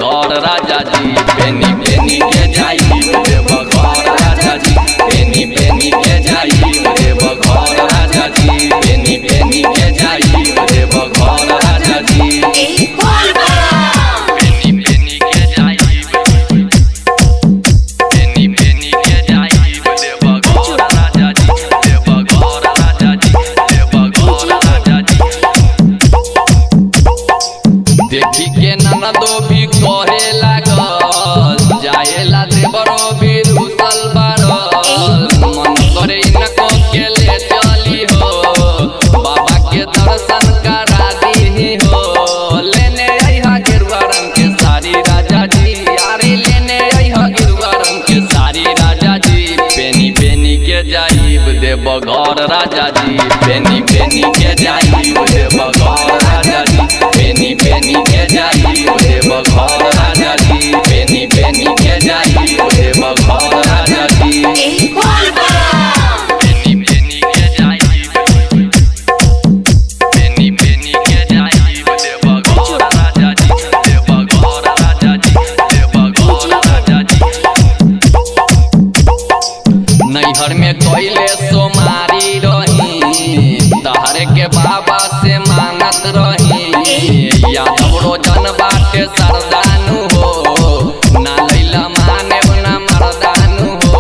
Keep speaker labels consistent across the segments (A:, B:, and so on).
A: घर राजा जी पेनी पेनी के जाई देव घर राजा जी पेनी पेनी के जाई देव घर राजा जी पेनी पेनी के जाई देव घर राजा जी पेनी पेनी के जाई पेनी पेनी के जाई देव घर राजा जी देव घर राजा जी देव घर राजा जी देखी के ननदो भी कहे लागल जाएला देवरो भी रुसल बारल मन करे इनको के ले चली हो बाबा के दर्शन करा दी हो लेने आइहा गेरुआ रंग के साड़ी राजा जी अरे लेने आइहा गेरुआ रंग के साड़ी राजा जी पेनी पेनी के जाइब देव घर राजा जी पेनी पेनी के जाइब देव घर राजा जी पेनी पेनी के जाई देव घर राजा जी पेनी पेनी के जाई देव घर राजा जी पेनी पेनी के जाई पेनी पेनी के जाई देव घर राजा जी देव घर राजा जी देव घर राजा जी नैहर में कइले सोमारी रही तहरे के बाबा से मांगत रही यादव रोजन बाटे सरदानु हो ना लैला माने ना मरदानु हो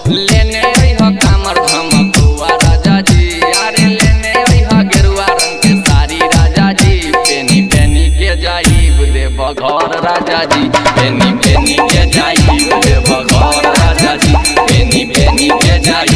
A: लेने आइहा कामर धमकुआ राजा जी अरे लेने आइहा गेरुआ रंग के साड़ी राजा जी पेनी पेनी के जाइब देव घर राजा जी पेनी पेनी के जाइब देव घर राजा जी पेनी पेनी के जाइब